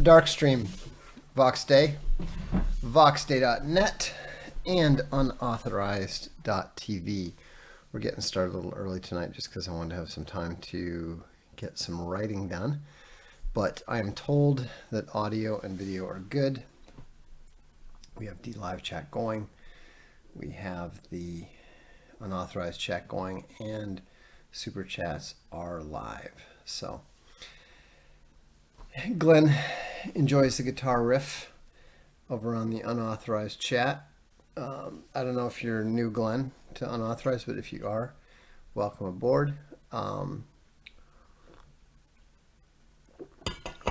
Darkstream, VoxDay, VoxDay.net, and unauthorized.tv. We're getting started a little early tonight just because I wanted to have some time to get some writing done. But I am told that audio and video are good. We have the live chat going. We have the unauthorized chat going, and super chats are live. So Glenn enjoys the guitar riff over on the unauthorized chat. I don't know if you're new, Glenn, to unauthorized, but if you are, welcome aboard. I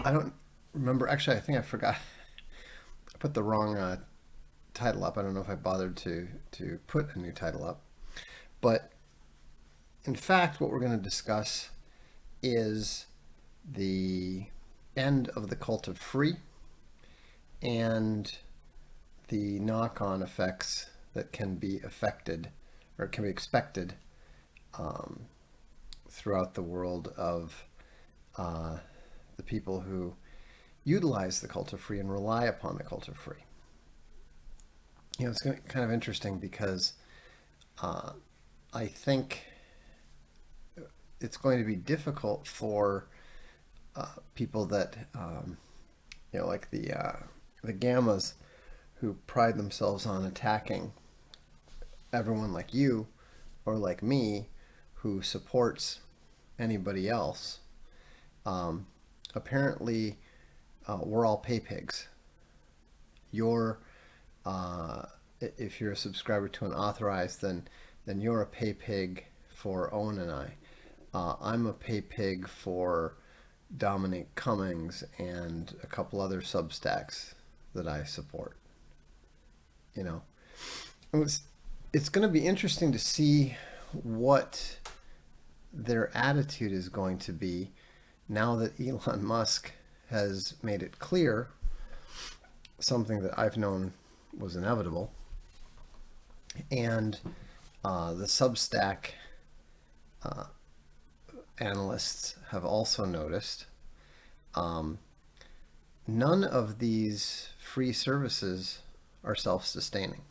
don't remember. Actually, I think I forgot. I put the wrong title up. I don't know if I bothered to put a new title up. But in fact, what we're going to discuss is the end of the cult of free and the knock-on effects that can be affected or can be expected throughout the world of the people who utilize the cult of free and rely upon the cult of free. You know, it's kind of interesting because I think it's going to be difficult for people that, you know, like the gammas who pride themselves on attacking everyone like you or like me who supports anybody else. Apparently, we're all pay pigs. You're, if you're a subscriber to Unauthorized, then you're a pay pig for Owen and I. I'm a pay pig for Dominic Cummings and a couple other Substacks that I support. You know, it's going to be interesting to see what their attitude is going to be now that Elon Musk has made it clear, something that I've known was inevitable, and the Substack analysts have also noticed. None of these free services are self-sustaining.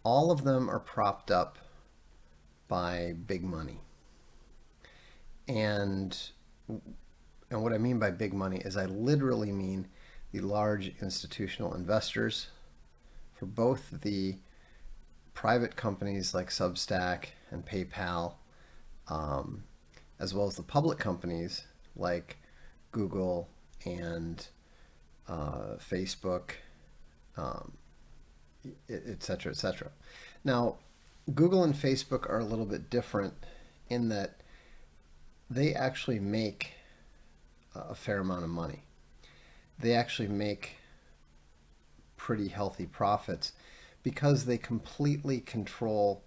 All of them are propped up by big money. And what I mean by big money is I literally mean the large institutional investors for both the private companies like Substack and PayPal, as well as the public companies like Google and Facebook, et cetera, et cetera. Now, Google and Facebook are a little bit different in that they actually make a fair amount of money. They actually make pretty healthy profits because they completely control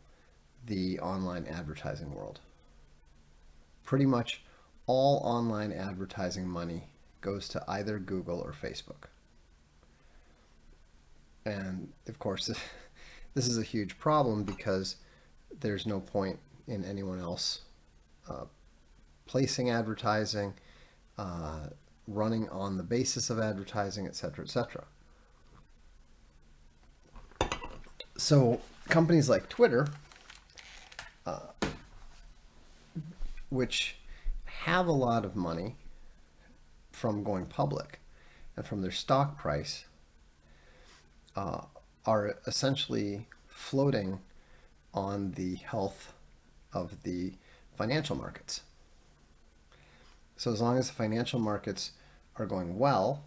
the online advertising world. Pretty much all online advertising money goes to either Google or Facebook. And of course, this is a huge problem because there's no point in anyone else placing advertising, running on the basis of advertising, et cetera, et cetera. So companies like Twitter, which have a lot of money from going public and from their stock price, are essentially floating on the health of the financial markets. So as long as the financial markets are going well,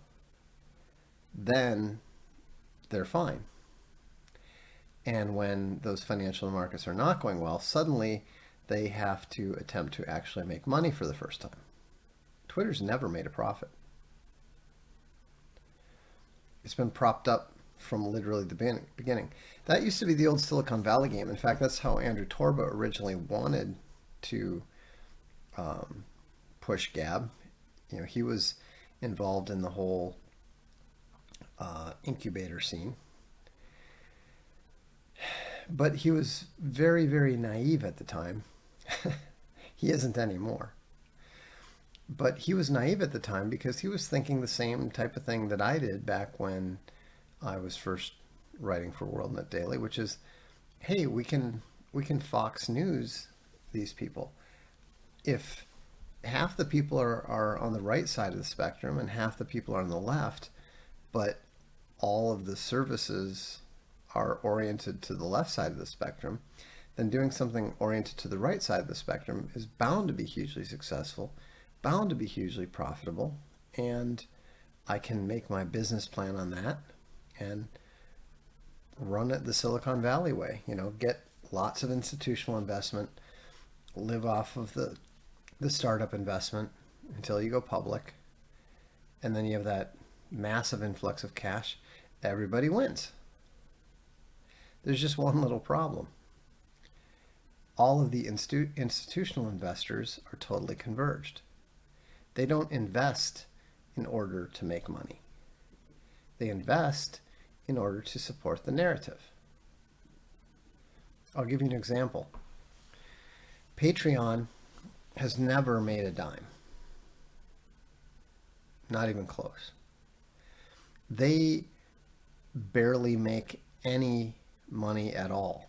then they're fine. And when those financial markets are not going well, suddenly they have to attempt to actually make money for the first time. Twitter's never made a profit. It's been propped up from literally the beginning. That used to be the old Silicon Valley game. In fact, that's how Andrew Torba originally wanted to push Gab. You know, he was involved in the whole incubator scene. But he was very, very naive at the time. He isn't anymore. But he was naive at the time because he was thinking the same type of thing that I did back when I was first writing for WorldNet Daily, which is, hey, we can Fox News these people. If half the people are on the right side of the spectrum and half the people are on the left, but all of the services are oriented to the left side of the spectrum, then doing something oriented to the right side of the spectrum is bound to be hugely successful, bound to be hugely profitable, and I can make my business plan on that and run it the Silicon Valley way. Get lots of institutional investment, live off of the startup investment until you go public, and then you have that massive influx of cash. Everybody wins. There's just one little problem. All of the institutional investors are totally converged. They don't invest in order to make money. They invest in order to support the narrative. I'll give you an example. Patreon has never made a dime. Not even close. They barely make any money at all.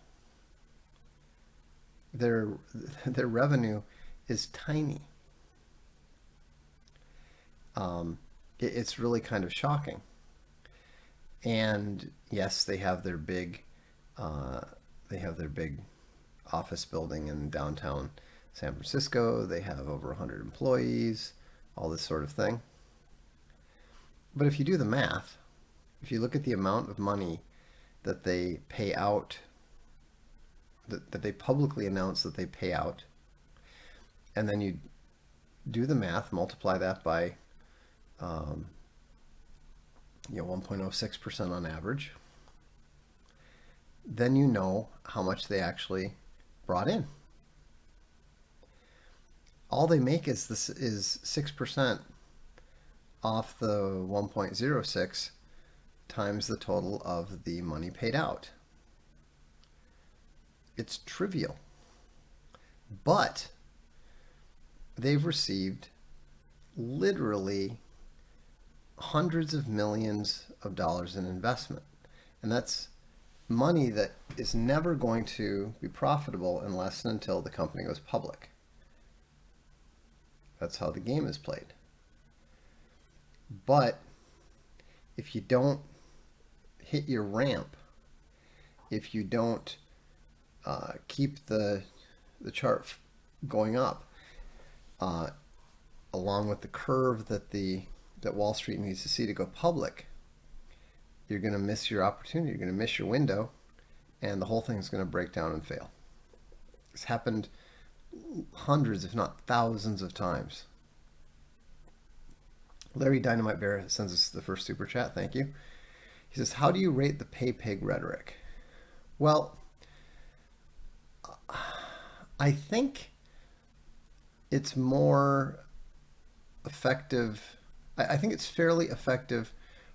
Their revenue is tiny. It's really kind of shocking. And yes, they have their big office building in downtown San Francisco. They have over 100 employees, all this sort of thing. But if you do the math, if you look at the amount of money that they pay out, that they publicly announce that they pay out, and then you do the math, multiply that by 1.06% on average, then you know how much they actually brought in. All they make is 6% off the 1.06 times the total of the money paid out. It's trivial. But they've received literally hundreds of millions of dollars in investment. And that's money that is never going to be profitable unless and until the company goes public. That's how the game is played. But if you don't hit your ramp, if you don't keep the chart going up along with the curve that Wall Street needs to see to go public, you're going to miss your opportunity. You're going to miss your window, and the whole thing is going to break down and fail. It's happened hundreds, if not thousands of times. Larry Dynamite Bear sends us the first super chat. Thank you. He says, how do you rate the pay pig rhetoric? Well, I think it's more effective. I think it's fairly effective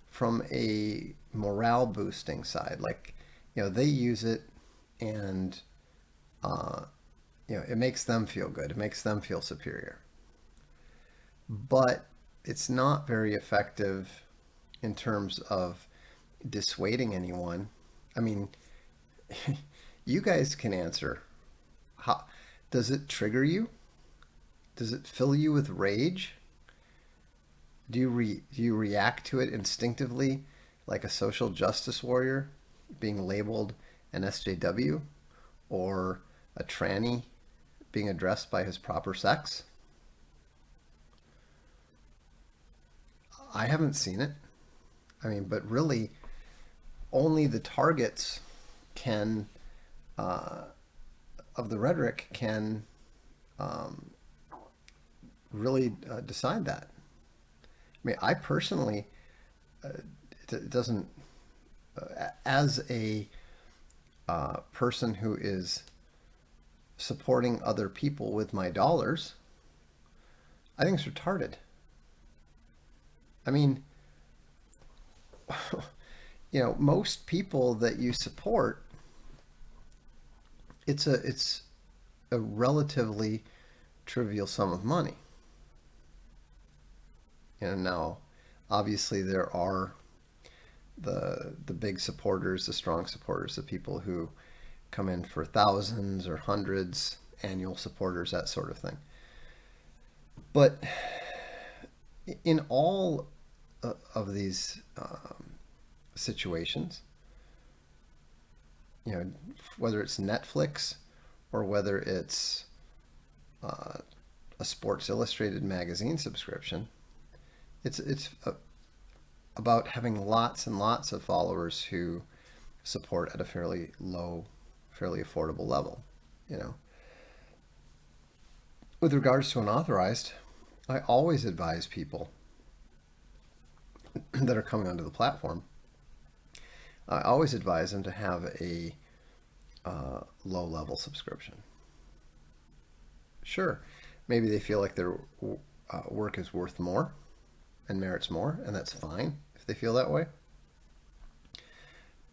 from a morale boosting side. Like, they use it and, it makes them feel good. It makes them feel superior. But it's not very effective in terms of dissuading anyone. I mean, you guys can answer. How does it trigger you? Does it fill you with rage? Do you react to it instinctively like a social justice warrior being labeled an SJW or a tranny being addressed by his proper sex? I haven't seen it. I mean, but really, only the targets can, of the rhetoric, can really decide that. I mean, I personally, it doesn't, as a person who is supporting other people with my dollars, I think it's retarded. I mean, most people that you support, it's a relatively trivial sum of money. And now, obviously, there are the big supporters, the strong supporters, the people who come in for thousands or hundreds, annual supporters, that sort of thing. But in all of these situations, you know, whether it's Netflix or whether it's a Sports Illustrated magazine subscription, it's about having lots and lots of followers who support at a fairly low, fairly affordable level. You know, with regards to unauthorized, I always advise people that are coming onto the platform. I always advise them to have a low-level subscription. Sure, maybe they feel like their work is worth more and merits more, and that's fine if they feel that way.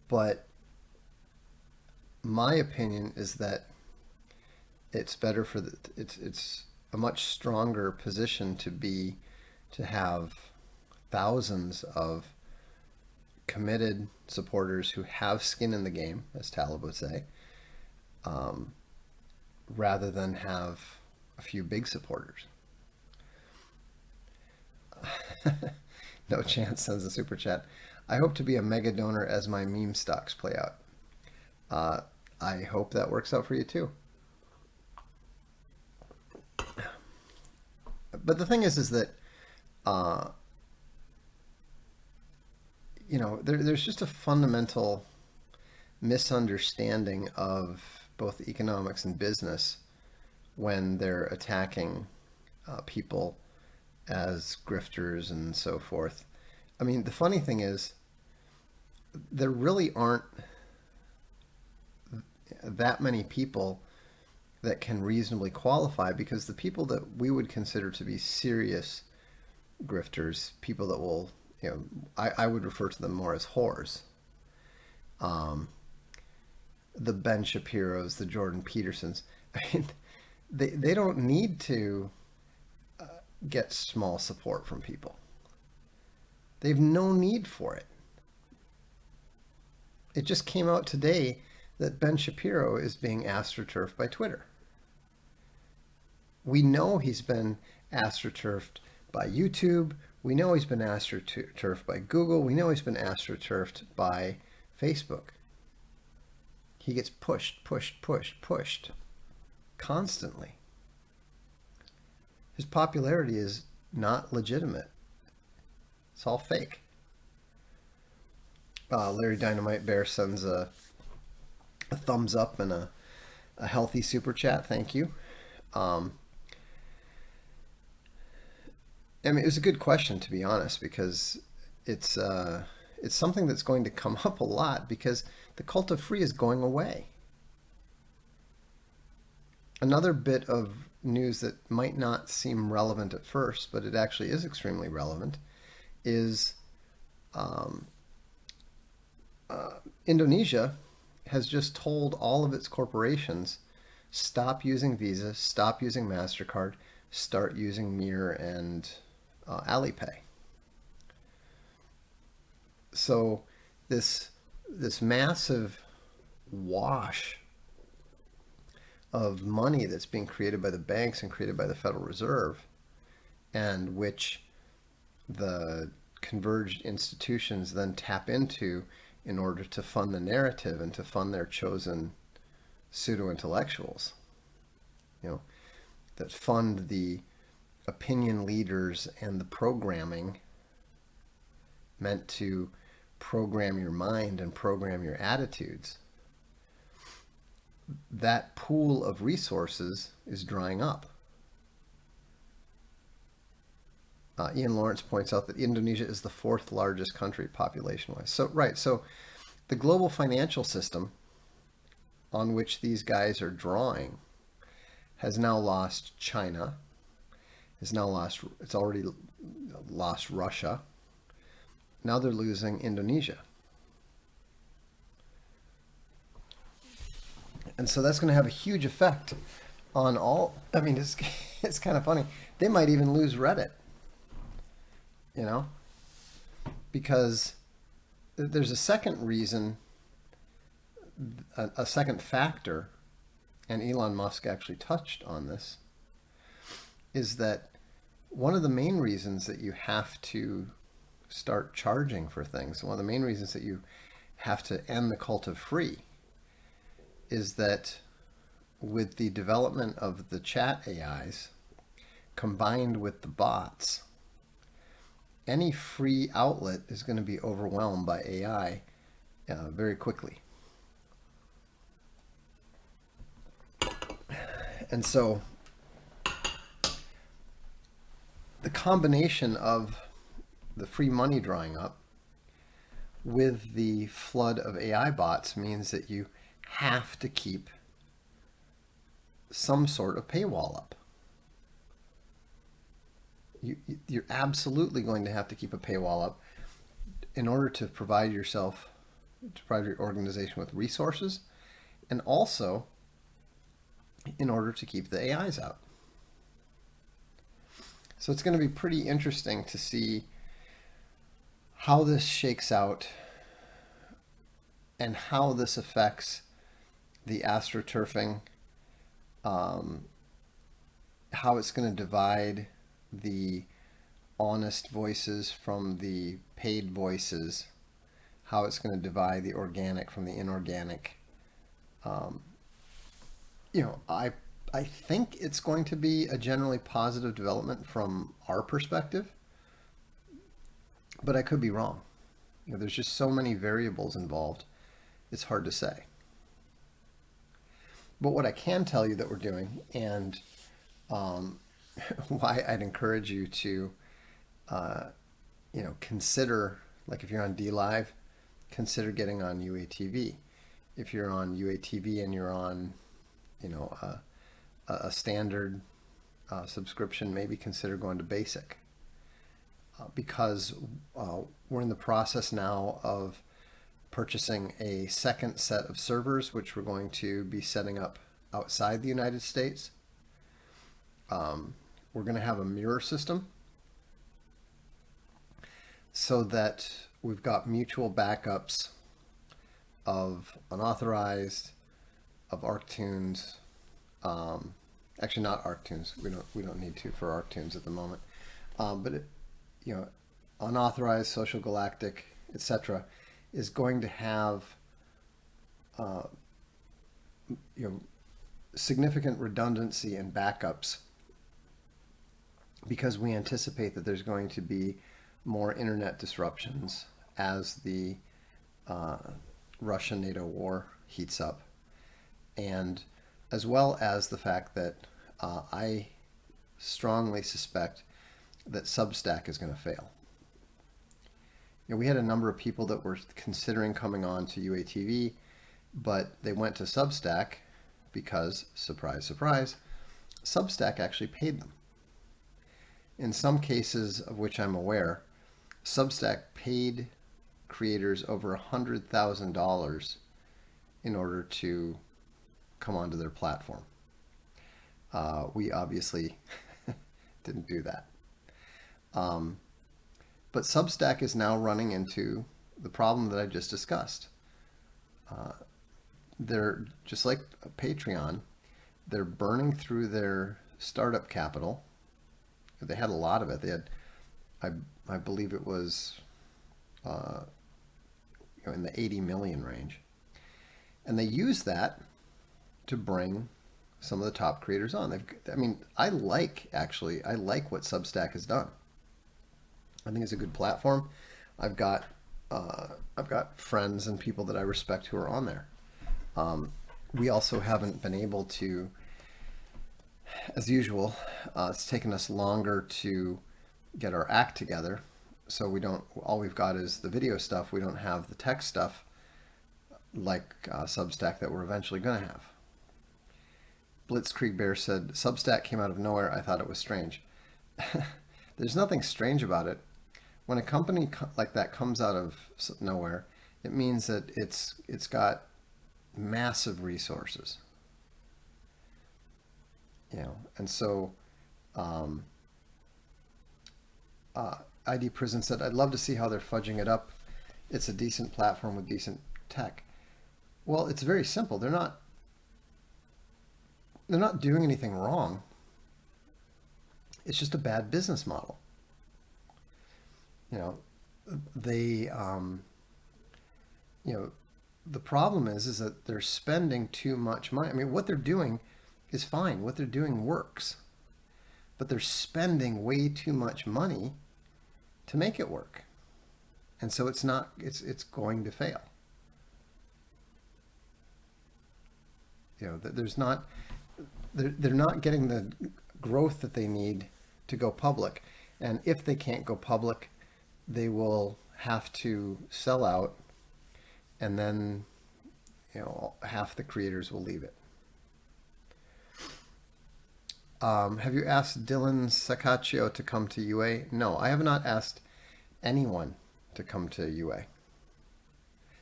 But my opinion is that it's better for it's a much stronger position to be to have thousands of committed supporters who have skin in the game, as Talib would say, um, rather than have a few big supporters. No chance sends a super chat. I hope to be a mega donor as my meme stocks play out. Uh, I hope that works out for you too. But the thing is that uh, there's just a fundamental misunderstanding of both economics and business when they're attacking people as grifters and so forth. I mean, the funny thing is, there really aren't that many people that can reasonably qualify, because the people that we would consider to be serious grifters, people that will, I would refer to them more as whores. Um, the Ben Shapiros, the Jordan Petersons. I mean, they don't need to get small support from people. They've no need for it. It just came out today that Ben Shapiro is being astroturfed by Twitter. We know he's been astroturfed by YouTube. We know he's been astroturfed by Google. We know he's been astroturfed by Facebook. He gets pushed constantly. His popularity is not legitimate. It's all fake. Larry Dynamite Bear sends a thumbs up and a healthy super chat. Thank you. Um, I mean, it was a good question, to be honest, because it's it's something that's going to come up a lot, because the cult of free is going away. Another bit of news that might not seem relevant at first, but it actually is extremely relevant, is um, Indonesia has just told all of its corporations, stop using Visa, stop using MasterCard, start using Mir and Alipay. So this massive wash of money that's being created by the banks and created by the Federal Reserve, and which the converged institutions then tap into in order to fund the narrative and to fund their chosen pseudo-intellectuals, you know, that fund the opinion leaders and the programming meant to program your mind and program your attitudes. That pool of resources is drying up. Ian Lawrence points out that Indonesia is the fourth largest country population-wise. So, right, so the global financial system on which these guys are drawing has now lost China, it's already lost Russia. Now they're losing Indonesia. And so that's going to have a huge effect on all. I mean, it's kind of funny. They might even lose Reddit. you know, because there's a second reason, a second factor, and Elon Musk actually touched on this, is that one of the main reasons that you have to start charging for things, one of the main reasons that you have to end the cult of free, is that with the development of the chat AIs combined with the bots, any free outlet is going to be overwhelmed by AI very quickly. And so the combination of the free money drying up with the flood of AI bots means that you have to keep some sort of paywall up. You're absolutely going to have to keep a paywall up in order to provide your organization with resources, and also in order to keep the AIs out. So it's going to be pretty interesting to see how this shakes out and how this affects the astroturfing, how it's going to divide the honest voices from the paid voices, how it's going to divide the organic from the inorganic. I think it's going to be a generally positive development from our perspective, but I could be wrong. There's just so many variables involved, it's hard to say. But what I can tell you that we're doing, and why I'd encourage you to, consider, like if you're on DLive, consider getting on UATV. If you're on UATV and you're on, a standard subscription, maybe consider going to basic, because we're in the process now of purchasing a second set of servers, which we're going to be setting up outside the United States. We're going to have a mirror system so that we've got mutual backups of unauthorized, of ArcTunes. Actually, not ArcTunes. We don't need to for ArcTunes at the moment. But unauthorized, social galactic, etc., is going to have significant redundancy and backups, because we anticipate that there's going to be more internet disruptions as the Russia-NATO war heats up, and as well as the fact that I strongly suspect that Substack is going to fail. We had a number of people that were considering coming on to UATV, but they went to Substack because, surprise, surprise, Substack actually paid them. In some cases of which I'm aware, Substack paid creators over $100,000 in order to come onto their platform. We obviously didn't do that. But Substack is now running into the problem that I just discussed. They're just like Patreon. They're burning through their startup capital. They had a lot of it. They had, I believe it was in the 80 million range. And they use that to bring some of the top creators on. I like what Substack has done. I think it's a good platform. I've got friends and people that I respect who are on there. We also haven't been able to, as usual, it's taken us longer to get our act together. So all we've got is the video stuff. We don't have the text stuff like Substack that we're eventually going to have. Blitzkrieg Bear said, Substack came out of nowhere. I thought it was strange. There's nothing strange about it. When a company like that comes out of nowhere, it means that it's got massive resources. And so ID Prison said, I'd love to see how they're fudging it up. It's a decent platform with decent tech. Well, it's very simple. They're not doing anything wrong. It's just a bad business model. You know, they, you know, the problem is that they're spending too much money. I mean, what they're doing is fine. What they're doing works, but they're spending way too much money to make it work. And so it's going to fail. You know, they're not getting the growth that they need to go public. And if they can't go public, they will have to sell out, and then, you know, half the creators will leave it. Have you asked Dylan Sacaccio to come to UA? No, I have not asked anyone to come to UA.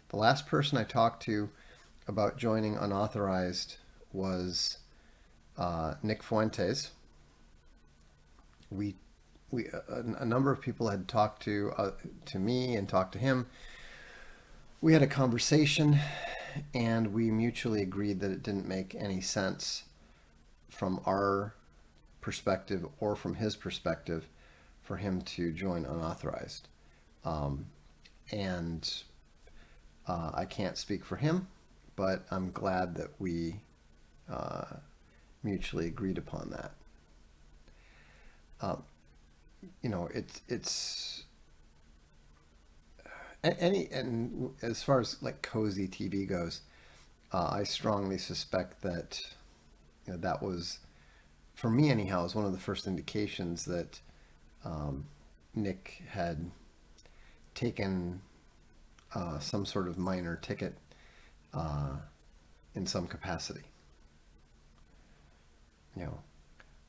The last person I talked to about joining unauthorized was Nick Fuentes. A number of people had talked to me and talked to him. We had a conversation, and we mutually agreed that it didn't make any sense from our perspective or from his perspective for him to join unauthorized. And I can't speak for him, but I'm glad that we mutually agreed upon that. You know, it's and as far as like cozy TV goes, I strongly suspect that, you know, that was, for me anyhow, is one of the first indications that Nick had taken some sort of minor ticket in some capacity. You know,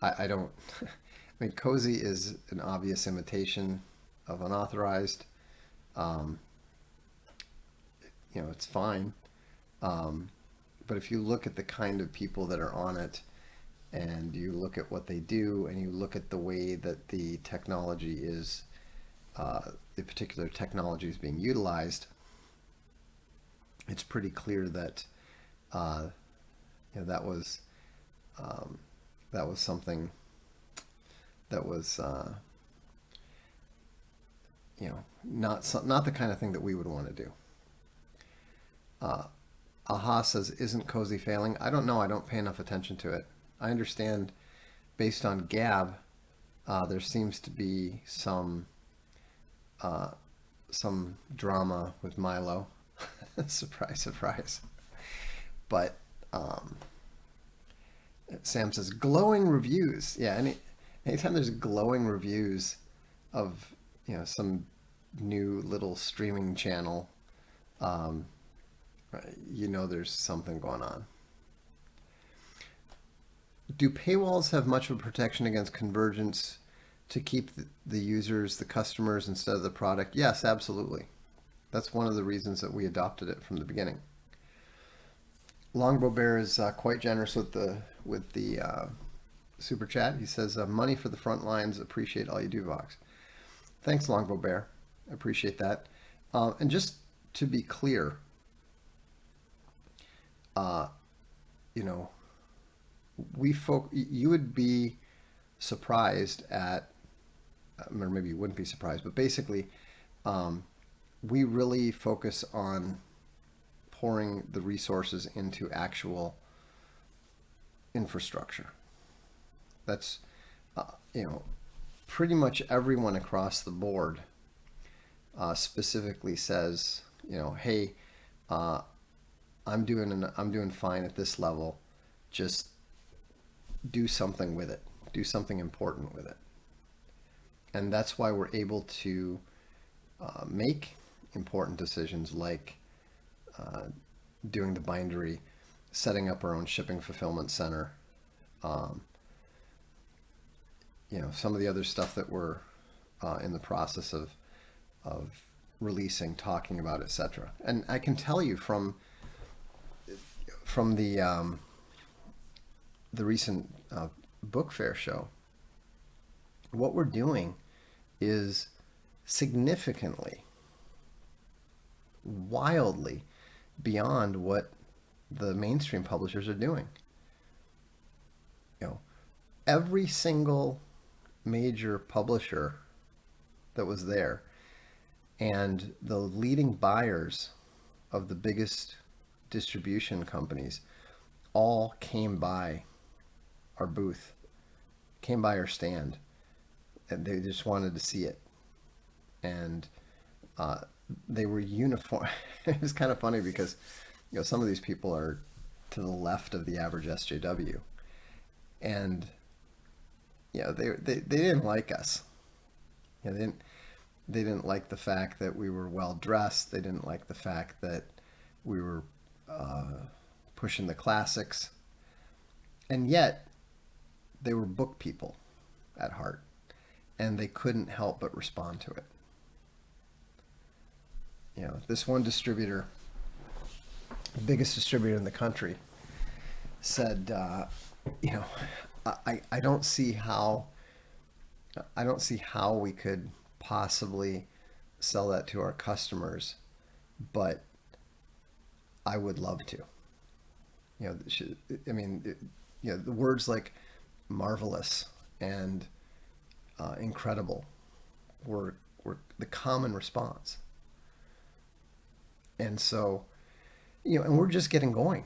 I don't. I mean, cozy is an obvious imitation of unauthorized. You know, it's fine. But if you look at the kind of people that are on it, and you look at what they do, and you look at the way that the technology is, the particular technology is being utilized, it's pretty clear that you know, that was something that was you know, not the kind of thing that we would want to do. Aha says, isn't cozy failing? I don't know. I don't pay enough attention to it. I understand, based on Gab, there seems to be some drama with Milo. Surprise, surprise. But Sam says, glowing reviews. Yeah, anytime there's glowing reviews of, you know, some new little streaming channel, you know, there's something going on. Do paywalls have much of a protection against convergence to keep the users, the customers, instead of the product? Yes, absolutely. That's one of the reasons that we adopted it from the beginning. Longbow Bear is quite generous with the super chat. He says, money for the front lines. Appreciate all you do, Vox. Thanks, Longbow Bear. I appreciate that. And just to be clear, you know, you would be surprised at, or maybe you wouldn't be surprised, but basically, we really focus on pouring the resources into actual infrastructure. That's, you know, pretty much everyone across the board specifically says, you know, hey, I'm doing fine at this level. Just do something with it. Do something important with it. And that's why we're able to make important decisions like doing the bindery, setting up our own shipping fulfillment center, you know, some of the other stuff that we're in the process of releasing, talking about, etc. And I can tell you from the recent book fair show, what we're doing is significantly, wildly beyond what the mainstream publishers are doing. You know, every single major publisher that was there and the leading buyers of the biggest distribution companies all came by our booth, came by our stand, and they just wanted to see it. And uh, they were uniform. It was kind of funny because some of these people are to the left of the average SJW, and they didn't like us. They didn't like the fact that we were well dressed. They didn't like the fact that we were pushing the classics, and yet they were book people at heart, and they couldn't help but respond to it. This one distributor, biggest distributor in the country, said, you know, I don't see how we could possibly sell that to our customers, but I would love to. I mean, the words like marvelous and incredible were the common response. And so, and we're just getting going.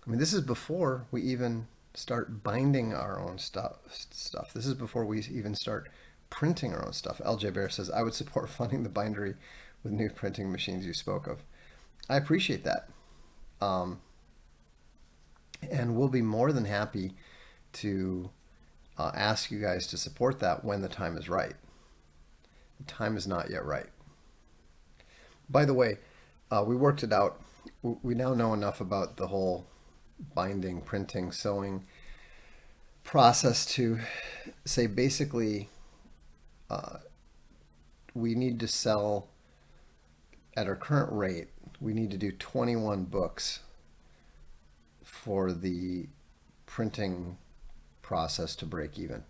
I mean, this is before we even start binding our own stuff. This is before we even start printing our own stuff. LJ Bear says, I would support funding the bindery with new printing machines you spoke of. I appreciate that. And we'll be more than happy to ask you guys to support that when the time is right. The time is not yet right. By the way, we worked it out. We now know enough about the whole binding, printing, sewing process to say basically we need to sell at our current rate, we need to do 21 books for the printing process to break even.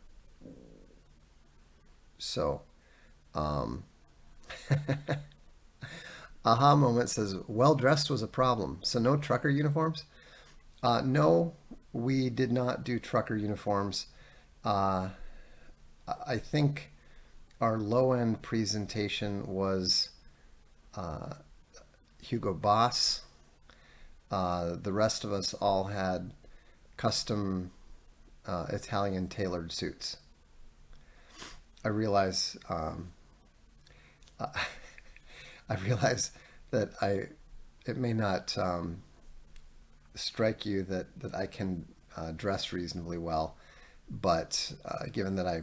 So, Aha Moment says, well dressed was a problem. So no trucker uniforms? No, we did not do trucker uniforms. Uh, I think our low end presentation was Hugo Boss. The rest of us all had custom Italian tailored suits. I realize I realize that it may not strike you that I can dress reasonably well, but given that I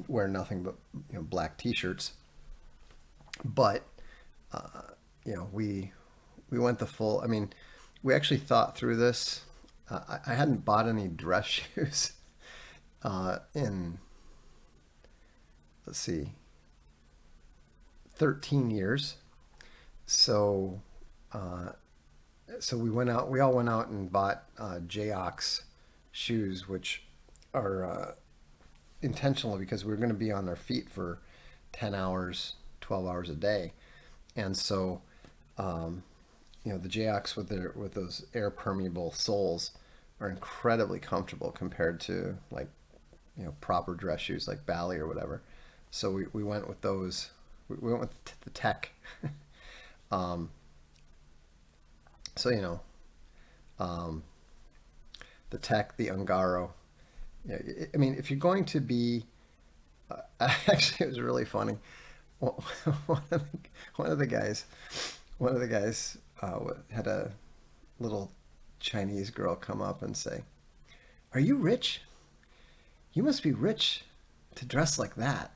wear nothing but black T-shirts, but we went the full. I mean, we actually thought through this. I hadn't bought any dress shoes in, let's see, 13 years. So we went out. We all went out and bought Jayox shoes, which are intentional because we were going to be on our feet for 10 hours, 12 hours a day, and so the Jayox with those air permeable soles are incredibly comfortable compared to like proper dress shoes like Bally or whatever. So we went with those. We went with the Tech. Um, so the Tech, the Ungaro. Yeah, I mean, if you're going to be, actually, it was really funny. One one of the, one of the guys, one of the guys had a little Chinese girl come up and say, "Are you rich? You must be rich to dress like that."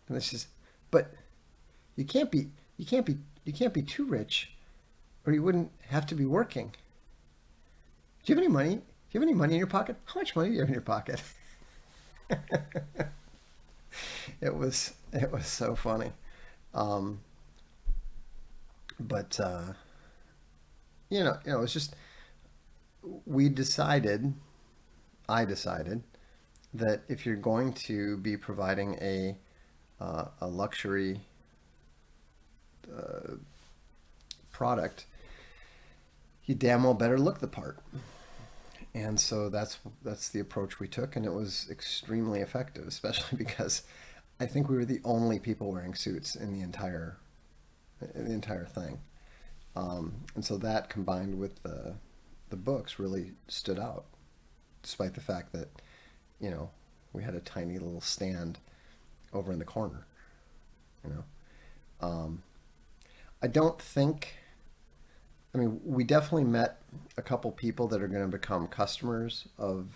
And it's just, but you can't be, you can't be too rich, or you wouldn't have to be working. Do you have any money? Do you have any money in your pocket? How much money do you have in your pocket? It was so funny. Um, but it's just we decided, I decided that if you're going to be providing a luxury product, you damn well better look the part. And so that's the approach we took, and it was extremely effective, especially because I think we were the only people wearing suits in the entire thing. And so that combined with the books really stood out, despite the fact that, you know, we had a tiny little stand over in the corner, you know. Um, I don't think, I mean, we definitely met a couple people that are going to become customers of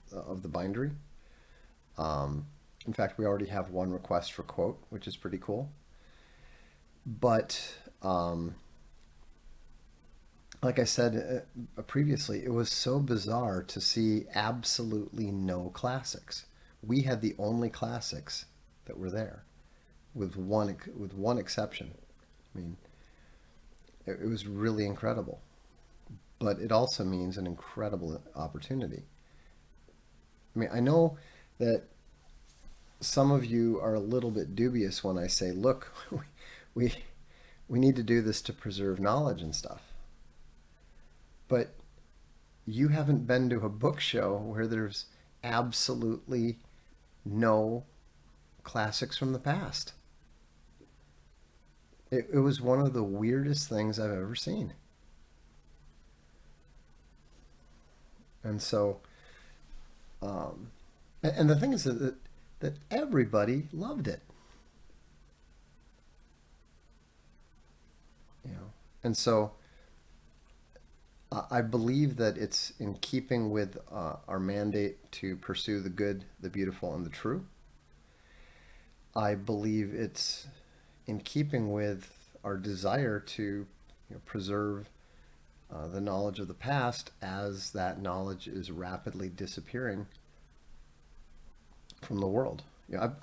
the bindery. In fact, we already have one request for quote, which is pretty cool. But like I said previously, it was so bizarre to see absolutely no classics. We had the only classics that were there, with one exception. I mean, it was really incredible, but it also means an incredible opportunity. I mean, I know that some of you are a little bit dubious when I say, look, we we need to do this to preserve knowledge and stuff. But you haven't been to a book show where there's absolutely no classics from the past. It was one of the weirdest things I've ever seen. And so, um, and the thing is that everybody loved it, you know. And so I believe that it's in keeping with our mandate to pursue the good, the beautiful, and the true. I believe it's in keeping with our desire to, preserve the knowledge of the past as that knowledge is rapidly disappearing from the world.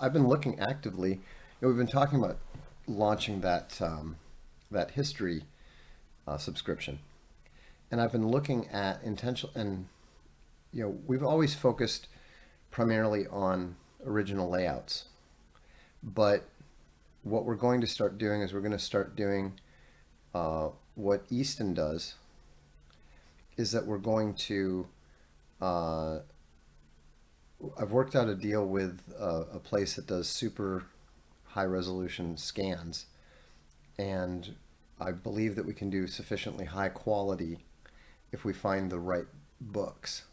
I've been looking actively. We've been talking about launching that history subscription, and I've been looking at intentional. And we've always focused primarily on original layouts, but what we're going to start doing is we're going to start doing what Easton does, is that we're going to uh, I've worked out a deal with a place that does super high resolution scans, and I believe that we can do sufficiently high quality if we find the right books.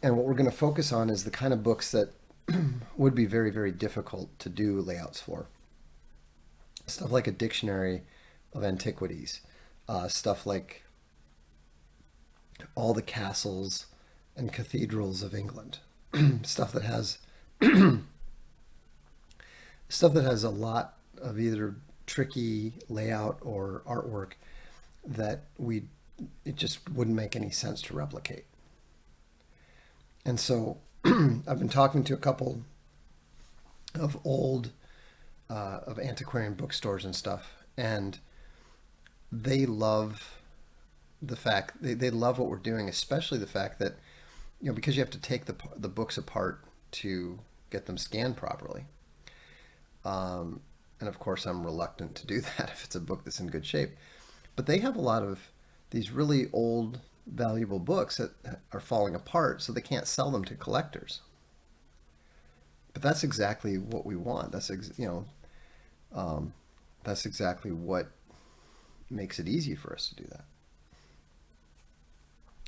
And what we're going to focus on is the kind of books that would be very, very difficult to do layouts for. Stuff like a dictionary of antiquities, stuff like all the castles and cathedrals of England, stuff that has stuff that has a lot of either tricky layout or artwork that we it just wouldn't make any sense to replicate. And so I've been talking to a couple of old of antiquarian bookstores and stuff, and they love they love what we're doing, especially the fact that because you have to take the books apart to get them scanned properly. And of course, I'm reluctant to do that if it's a book that's in good shape. But they have a lot of these really old, valuable books that are falling apart, so they can't sell them to collectors. But that's exactly what we want. That's exactly what makes it easy for us to do that.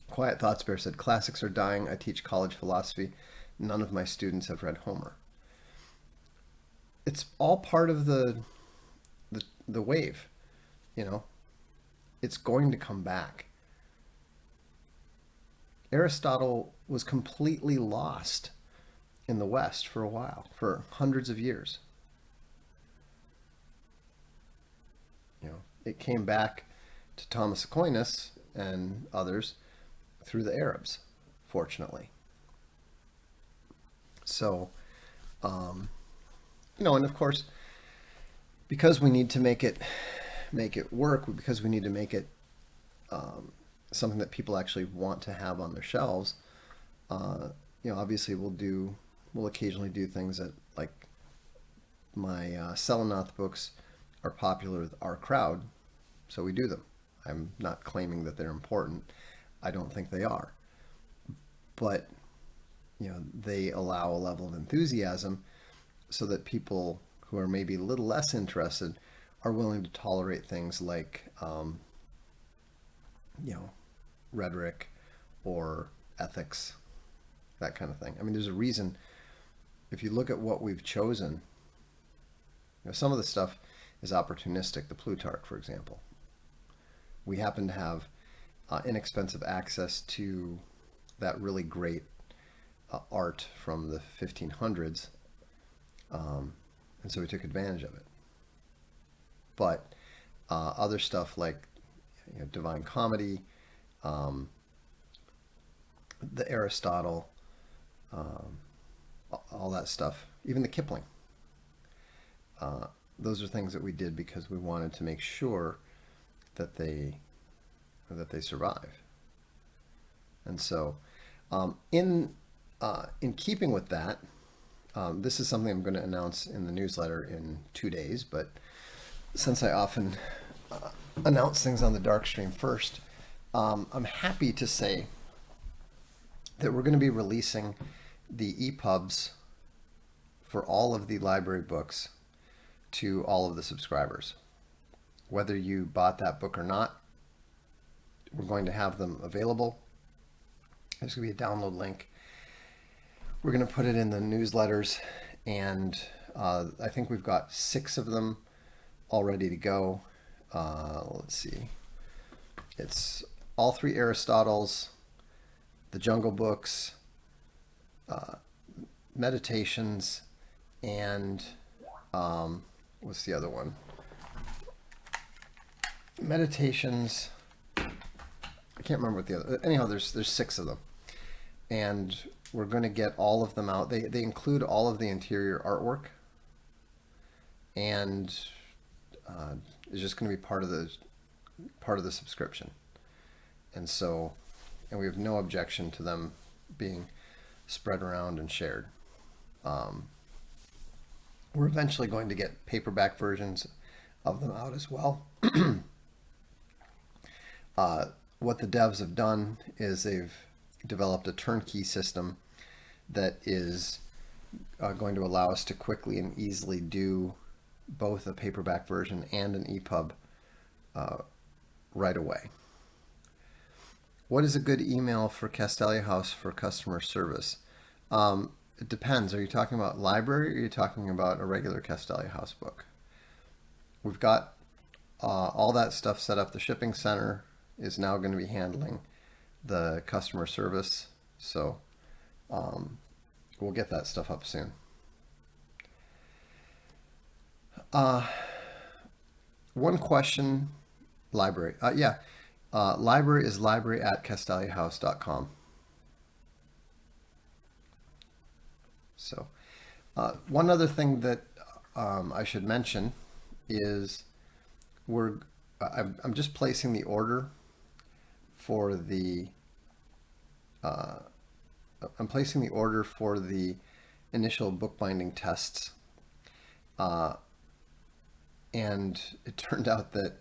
Quiet Thoughts Bear said, classics are dying. I teach college philosophy. None of my students have read Homer. It's all part of the wave, you know. It's going to come back. Aristotle was completely lost in the West for a while, for hundreds of years. It came back to Thomas Aquinas and others through the Arabs, fortunately. So, and of course, because we need to make it work, because we need to make it something that people actually want to have on their shelves. Obviously, we'll occasionally do things that, like, my Selenoth books are popular with our crowd, so we do them. I'm not claiming that they're important. I don't think they are. But, they allow a level of enthusiasm so that people who are maybe a little less interested are willing to tolerate things like, rhetoric or ethics, that kind of thing. I mean, there's a reason. If you look at what we've chosen, some of the stuff is opportunistic. The Plutarch, for example. We happen to have inexpensive access to that really great art from the 1500s, and so we took advantage of it. But other stuff like Divine Comedy, the Aristotle, all that stuff, even the Kipling. Those are things that we did because we wanted to make sure that they survive. And so, in keeping with that, this is something I'm going to announce in the newsletter in 2 days. But since I often announce things on the Darkstream first, I'm happy to say that we're going to be releasing the EPUBs for all of the library books to all of the subscribers. Whether you bought that book or not, we're going to have them available. There's going to be a download link. We're going to put it in the newsletters, and I think we've got 6 of them all ready to go. Let's see. It's all 3 Aristotles, the Jungle Books, Meditations, and what's the other one? Meditations. I can't remember what the other. Anyhow, there's 6 of them, and we're going to get all of them out. They include all of the interior artwork, and it's just going to be part of the subscription. And so, and we have no objection to them being spread around and shared. We're eventually going to get paperback versions of them out as well. What the devs have done is they've developed a turnkey system that is going to allow us to quickly and easily do both a paperback version and an EPUB right away. What is a good email for Castalia House for customer service? It depends. Are you talking about library, or are you talking about a regular Castalia House book? We've got all that stuff set up. The shipping center is now going to be handling the customer service, so we'll get that stuff up soon. One question, library. Library is library@castaliahouse.com. So one other thing that I should mention is I'm just placing the order for the initial bookbinding tests, and it turned out that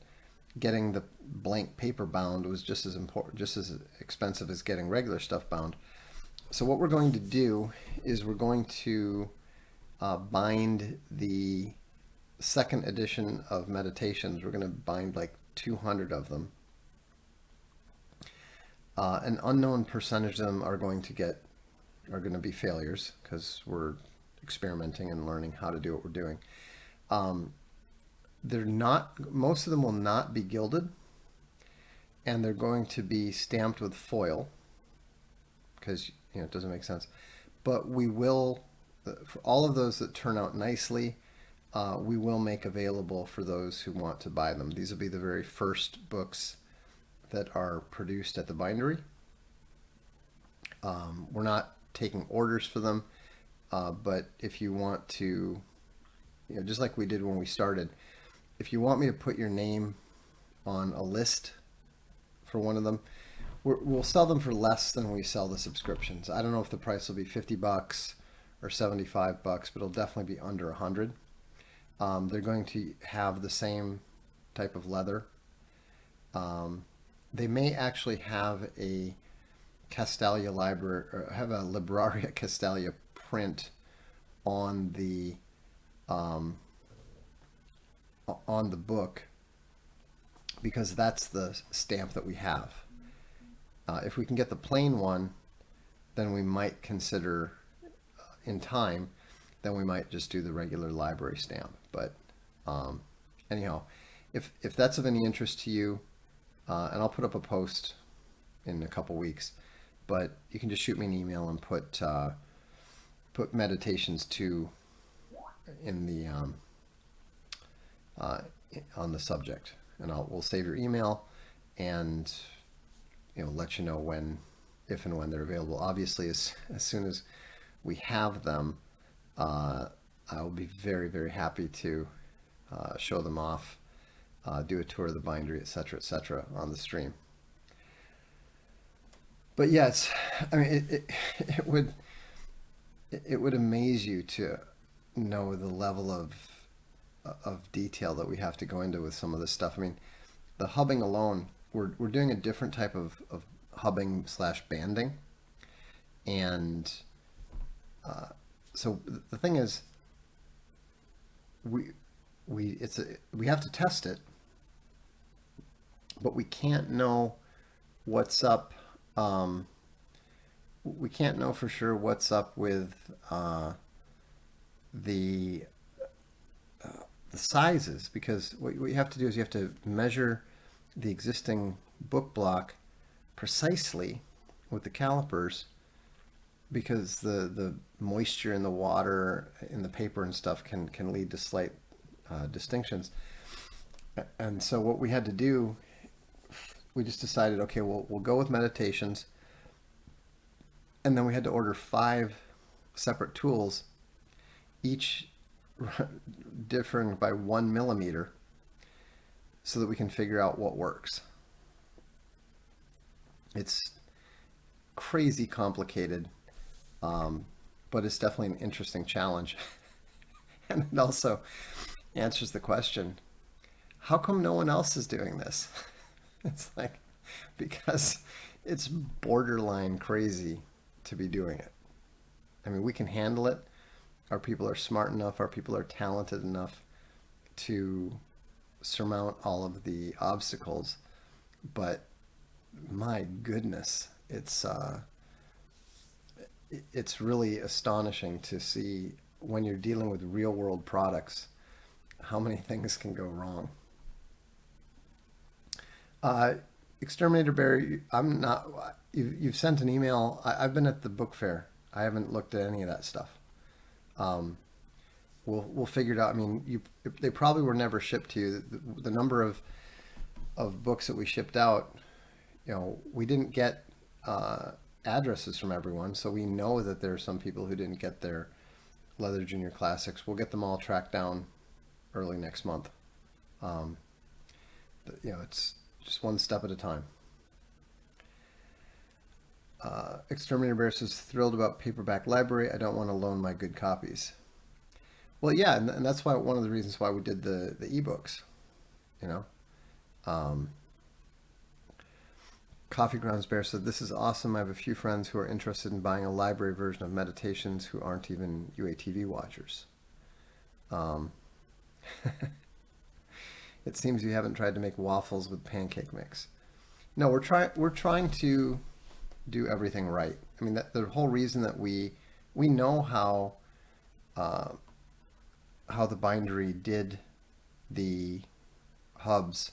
getting the blank paper bound was just as expensive as getting regular stuff bound. So what we're going to do is we're going to bind the second edition of Meditations. We're going to bind like 200 of them. An unknown percentage of them are going to be failures because we're experimenting and learning how to do what we're doing. Most of them will not be gilded, and they're going to be stamped with foil because it doesn't make sense. But we will, for all of those that turn out nicely, we will make available for those who want to buy them. These will be the very first books that are produced at the bindery. We're not taking orders for them, but if you want to, just like we did when we started, if you want me to put your name on a list for one of them, we'll sell them for less than we sell the subscriptions. I don't know if the price will be $50 or $75, but it'll definitely be under $100. They're going to have the same type of leather. Um, they may actually have a Castalia library, or have a Libraria Castalia print on um, the book, because that's the stamp that we have. If we can get the plain one, then we might consider in time, then we might just do the regular library stamp. But um, anyhow, if that's of any interest to you, and I'll put up a post in a couple weeks, but you can just shoot me an email and put meditations to in the uh, on the subject, and we'll save your email, and let you know when, if and when they're available. Obviously, as soon as we have them, uh, I'll be very, very happy to show them off, do a tour of the bindery, etc., on the stream. But yeah, I mean, it would amaze you to know the level of detail that we have to go into with some of this stuff. I mean, the hubbing alone, we're doing a different type of hubbing slash banding, and so the thing is, we we have to test it, but we can't know what's up. Um, we can't know for sure what's up with the the sizes, because what you have to do is you have to measure the existing book block precisely with the calipers, because the moisture in the water in the paper and stuff can lead to slight distinctions. And so what we had to do, we just decided, okay, we'll go with meditations, and then we had to order 5 separate tools, each differing by 1 millimeter, so that we can figure out what works. It's crazy complicated, but it's definitely an interesting challenge. And it also answers the question, how come no one else is doing this? It's like, because it's borderline crazy to be doing it. I mean, we can handle it. Our people are smart enough, our people are talented enough to surmount all of the obstacles. But my goodness, it's really astonishing to see, when you're dealing with real world products, how many things can go wrong. Uh, Exterminator Barry, I'm not. You've sent an email. I've been at the book fair. I haven't looked at any of that stuff. Um, we'll figure it out. I mean, they probably were never shipped to you. The number of books that we shipped out, we didn't get uh, addresses from everyone, so we know that there are some people who didn't get their Leather Junior Classics. We'll get them all tracked down early next month. Um, it's just one step at a time. Exterminator Bear says, thrilled about paperback library. I don't want to loan my good copies. Well, yeah, and that's why, one of the reasons why we did the ebooks. You know, um, Coffee Grounds Bear said, this is awesome. I have a few friends who are interested in buying a library version of Meditations who aren't even UATV watchers. Um, it seems you haven't tried to make waffles with pancake mix. No, we're trying to do everything right. I mean, that the whole reason that we know uh, how the bindery did the hubs,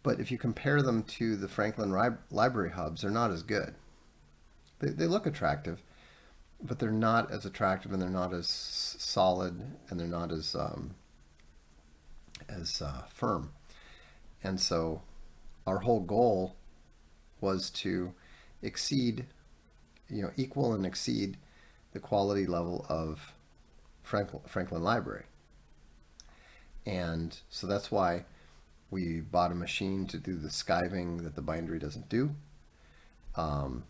but if you compare them to the Franklin Library hubs, they're not as good. They look attractive, but they're not as attractive, and they're not as solid, and they're not as firm. And so our whole goal was to exceed, equal and exceed the quality level of Franklin Library. And so that's why we bought a machine to do the skiving that the bindery doesn't do. Um,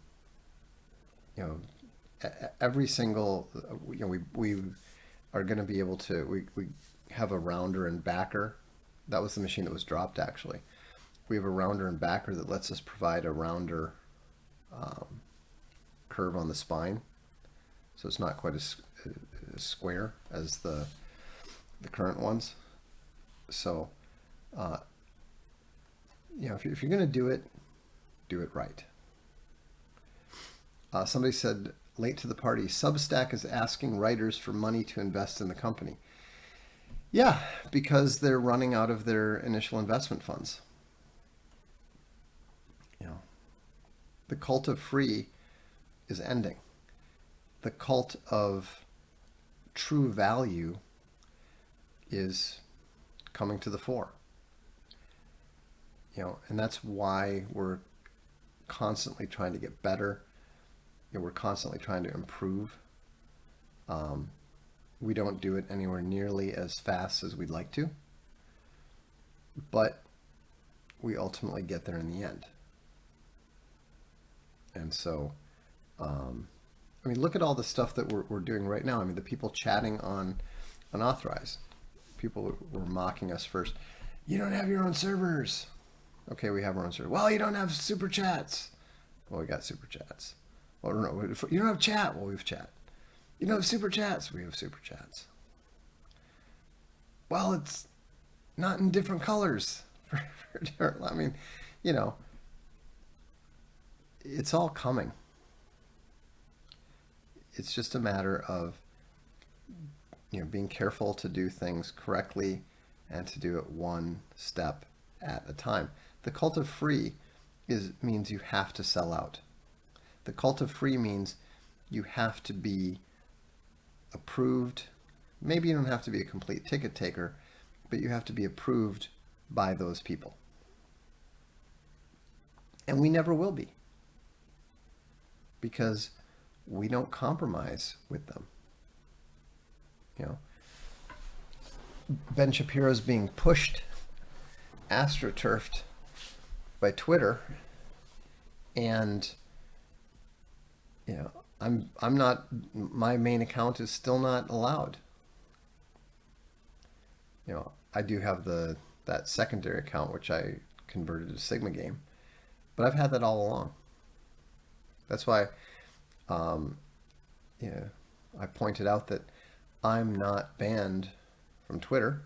you know, every single, we are going to be able to, have a rounder and backer. That was the machine that was dropped, actually. We have a rounder and backer that lets us provide a rounder curve on the spine, so it's not quite as square as the current ones. So, if you're going to do it right. Somebody said, late to the party, Substack is asking writers for money to invest in the company. Yeah, because they're running out of their initial investment funds. The cult of free is ending. The cult of true value is coming to the fore. And that's why we're constantly trying to get better. We're constantly trying to improve. We don't do it anywhere nearly as fast as we'd like to, but we ultimately get there in the end. And so, look at all the stuff that we're doing right now. The people chatting on unauthorized. People were mocking us first. You don't have your own servers. Okay, we have our own server. Well, you don't have super chats. Well, we got super chats. Well, no, you don't have chat. Well, we have chat. You don't have super chats. We have super chats. Well, it's not in different colors. It's all coming. It's just a matter of being careful to do things correctly and to do it one step at a time. The cult of free means you have to sell out. The cult of free means you have to be approved. Maybe you don't have to be a complete ticket taker, but you have to be approved by those people. And we never will be, because we don't compromise with them. Ben Shapiro's being pushed, astroturfed by Twitter, and I'm not. My main account is still not allowed. I do have that secondary account which I converted to Sigma Game, but I've had that all along. That's why, I pointed out that I'm not banned from Twitter.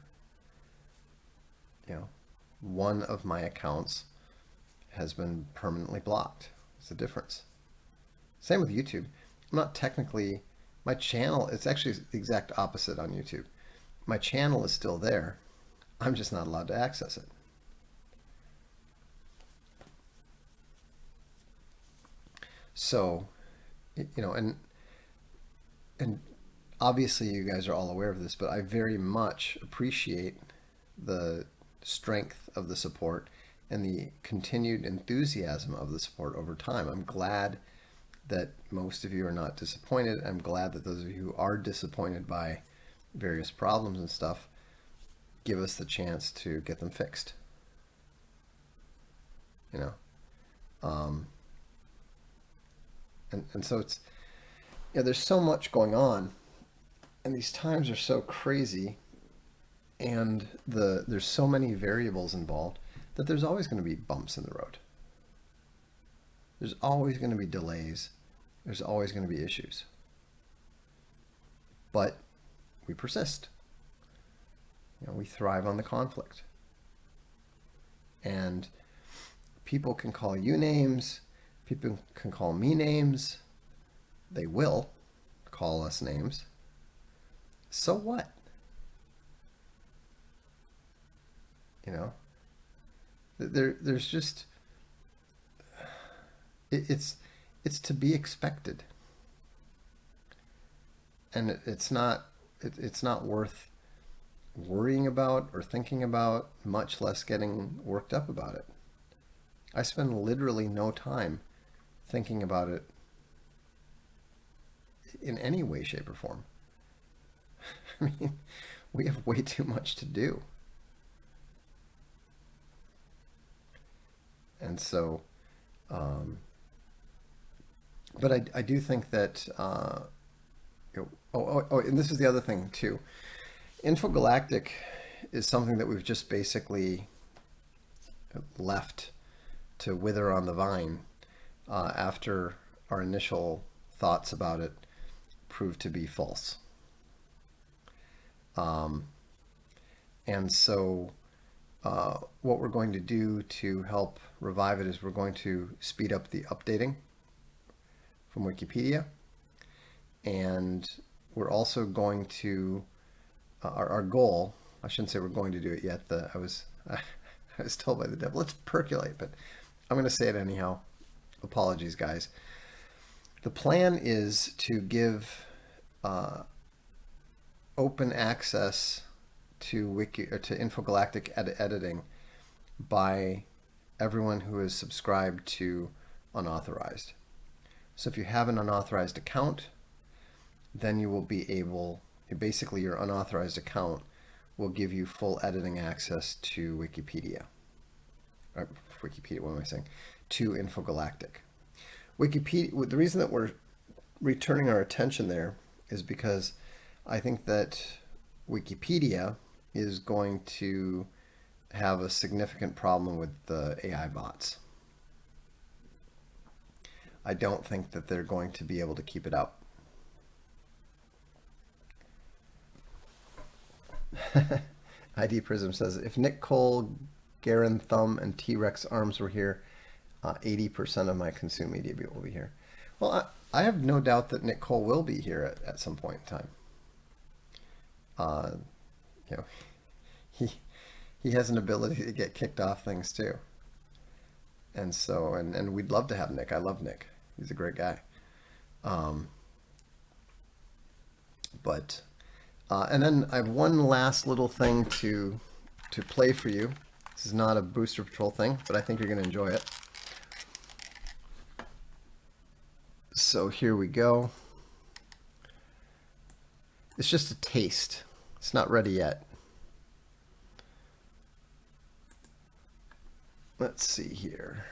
One of my accounts has been permanently blocked. It's a difference. Same with YouTube. I'm not technically, my channel, it's actually the exact opposite on YouTube. My channel is still there. I'm just not allowed to access it. So, and obviously you guys are all aware of this, but I very much appreciate the strength of the support and the continued enthusiasm of the support over time. I'm glad that most of you are not disappointed. I'm glad that those of you who are disappointed by various problems and stuff give us the chance to get them fixed. And so it's, there's so much going on, and these times are so crazy, and there's so many variables involved that there's always going to be bumps in the road. There's always going to be delays. There's always going to be issues. But we persist. We thrive on the conflict. And people can call you names. People can call me names. They will call us names. So what? There's just, it's to be expected, and it's not worth worrying about or thinking about, much less getting worked up about it. I spend literally no time thinking about it in any way, shape, or form. We have way too much to do. And so, but I do think that, and this is the other thing too. Infogalactic is something that we've just basically left to wither on the vine after our initial thoughts about it proved to be false. And so what we're going to do to help revive it is we're going to speed up the updating from Wikipedia. And we're also going to, our goal, I shouldn't say we're going to do it yet. I was told by the devil, let's percolate, but I'm going to say it anyhow. Apologies, guys. The plan is to give open access to Infogalactic editing by everyone who is subscribed to unauthorized. So if you have an unauthorized account, then you will be able, basically your unauthorized account will give you full editing access to Wikipedia. Wikipedia, what am I saying? To Infogalactic. Wikipedia, the reason that we're returning our attention there is because I think that Wikipedia is going to have a significant problem with the AI bots. I don't think that they're going to be able to keep it up. ID Prism says, if Nick Cole, Garen Thumb, and T-Rex Arms were here, 80% of my consume media will be here. Well, I have no doubt that Nick Cole will be here at some point in time. You know, he has an ability to get kicked off things too. And so, and we'd love to have Nick. I love Nick. He's a great guy. And then I have one last little thing to play for you. This is not a Booster Patrol thing, but I think you're going to enjoy it. So here we go. It's just a taste. It's not ready yet. Let's see here.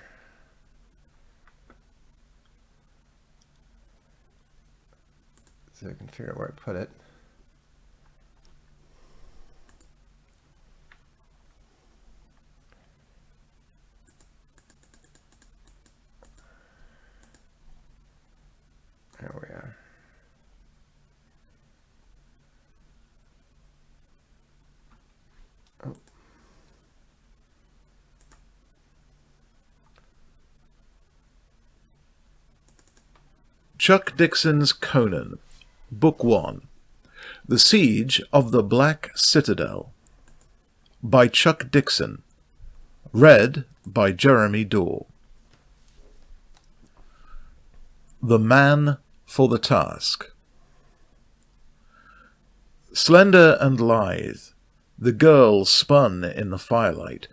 So I can figure out where I put it. There we are. Oh. Chuck Dixon's Conan, Book 1, The Siege of the Black Citadel, by Chuck Dixon, read by Jeremy Dorr. The Man for the Task. Slender and lithe, the girl spun in the firelight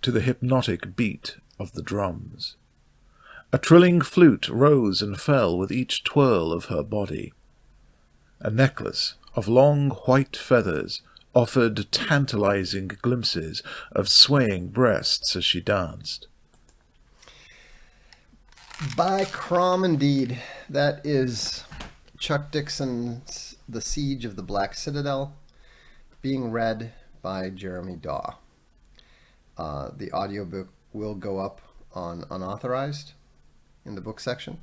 to the hypnotic beat of the drums. A trilling flute rose and fell with each twirl of her body. A necklace of long white feathers offered tantalizing glimpses of swaying breasts as she danced. By Crom, indeed. That is Chuck Dixon's The Siege of the Black Citadel, being read by Jeremy Daw. The audiobook will go up on unauthorized in the book section,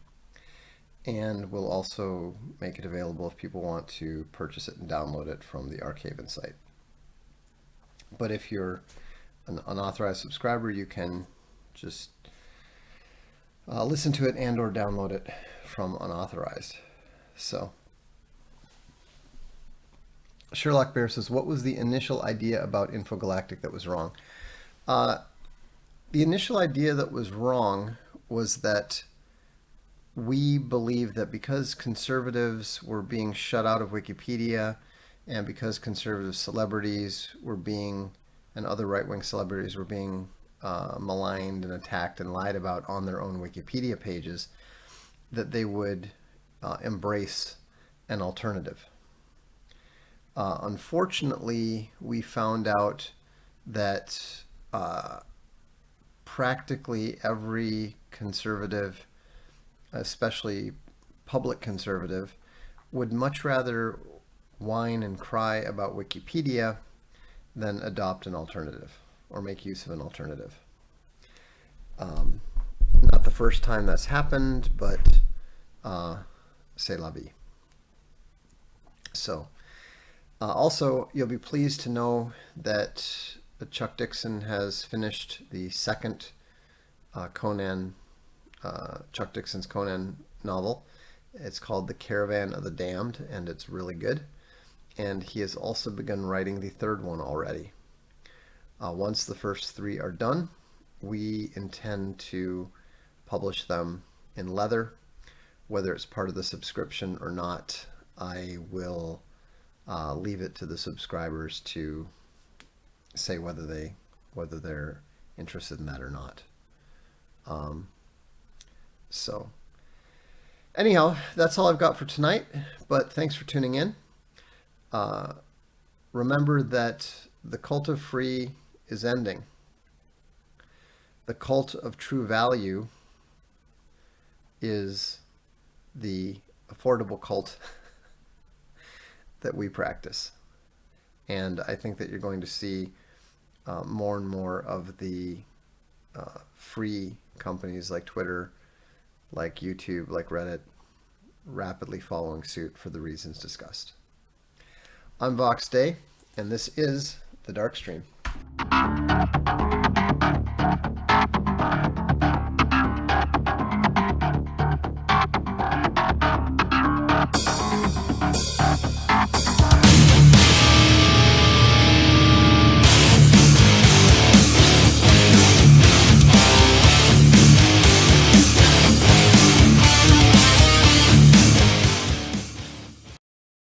and we'll also make it available if people want to purchase it and download it from the Archaven site. But if you're an unauthorized subscriber, you can just listen to it and or download it from unauthorized. So Sherlock Bear says, what was the initial idea about Infogalactic that was wrong? The initial idea that was wrong was that we believed that because conservatives were being shut out of Wikipedia, and because conservative celebrities were being, and other right-wing celebrities were being maligned and attacked and lied about on their own Wikipedia pages, that they would embrace an alternative. Unfortunately, we found out that practically every conservative, especially public conservative, would much rather whine and cry about Wikipedia, then adopt an alternative or make use of an alternative. Not the first time that's happened, but c'est la vie. So, also, you'll be pleased to know that Chuck Dixon has finished the second Conan, Chuck Dixon's Conan novel. It's called The Caravan of the Damned, and it's really good. And he has also begun writing the third one already. Once the first three are done, we intend to publish them in leather. Whether it's part of the subscription or not, I will leave it to the subscribers to say whether they're interested in that or not. So anyhow, that's all I've got for tonight, but thanks for tuning in. Remember that the cult of free is ending. The cult of true value is the affordable cult that we practice. And I think that you're going to see more and more of the free companies like Twitter, like YouTube, like Reddit, rapidly following suit for the reasons discussed. I'm Vox Day, and this is the Darkstream.